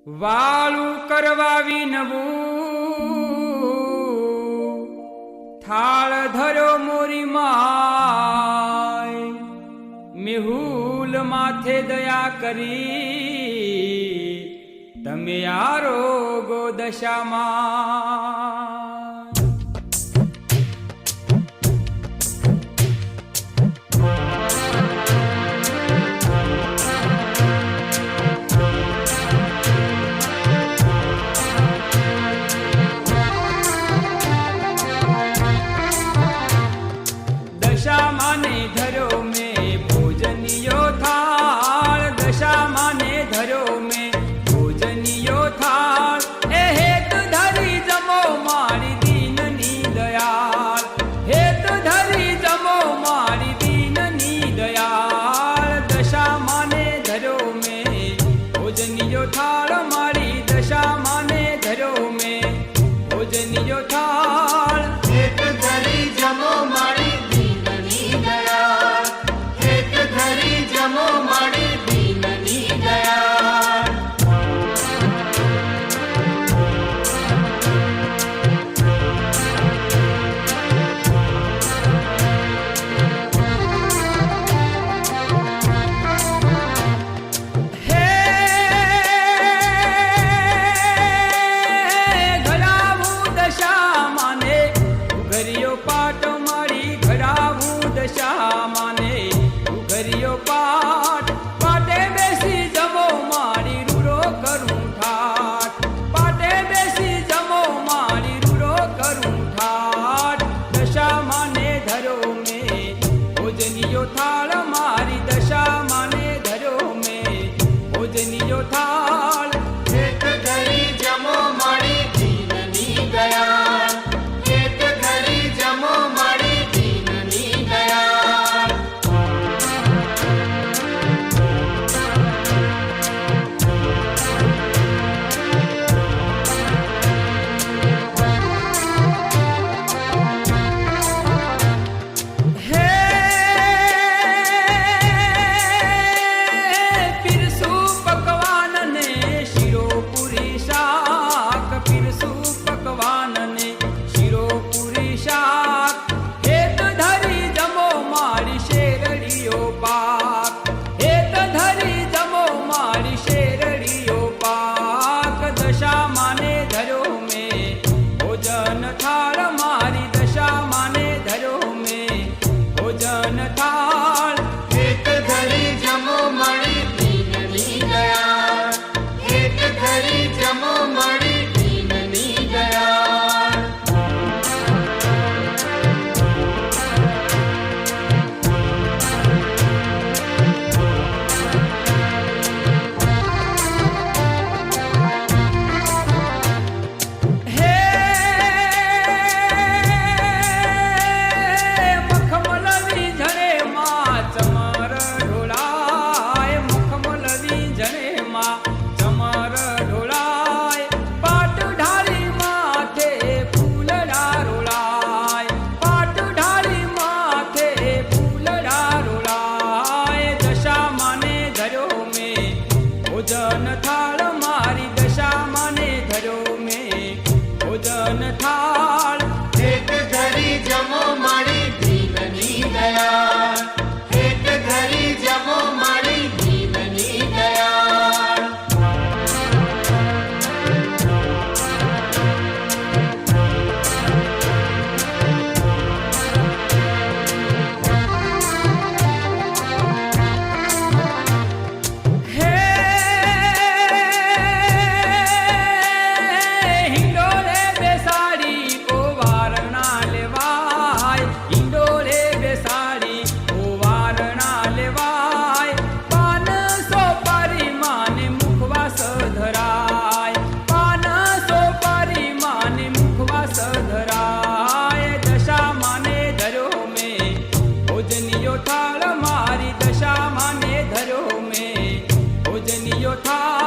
વાળું કરવા વિનવું થાળ ધરો મોરી માય મેહુલ માથે દયા કરી તમે આરોગો દશામાં दशा माने धरो में भोजनियो थाल दशा माने धरो में भोजनियो थाल ए हेत धरी जमो मारी दीननी दयाल हेत धरी जमो मारी दीननी दयाल दशा माने धरो में भोजनियो थाल मारी दशा माने धरो में भोजनियो थाल हेत धरी जमो मारी जमो मारी दीननी दयाल हे घडावू दशा माने घरियो पाट मारी घडावू दशा माने घरियो पाट पाटे बेसी जमो मारी रूरो करूं ठाट पाटे बेसी जमो मारी रूरो करूं ठाट दशा माने धरो में भोजनियो थाल मारी दशा माने धरो में भोजनियो थाल हेत धरी जमो मारी दीननी दयाल हेत धरी जमो मारी दीननी दयाल हे पिरसू पकवान ने शिरो पूरी शाक पिरसू पकवान ने शिरो पूरी शाक हेत धरी जमो मारी शेरड़ियो पाक हेत धरी जमो मारी शेरड़ियो पाक दशा माने धरो में भोजन थाल मारी दशा माने धरो में भोजन थाल हेत धरी जमो मारी दीननी दयाल हेत धरी जमो मारी दीननी दयाल हे मखमलवी झरे मां चमर ढोलाय मखमलवी झरे मां चमर ढोलाय पाट ढाली माथे फूलड़ा रोलाय पाट ढाली माथे फूलड़ा रोलाय दशा माने धरो में भोजन थाल मारी दशा माने धरो में भोजन थाल हेत धरी जमो मारी दीननी दयाल हेत धरी जमो मारी दीननी दयाल हे हिंडोले बेसाड़ी ओ वारणा लेवाय हिंडोले बेसाड़ी ओ वारणा लेवाय पान सोपारी माने मुखवास धराय पान सोपारी माने मुखवास धराय दशा माने धरो में भोजनियो थाल मारी दशा माने धरो में भोजनियो थाल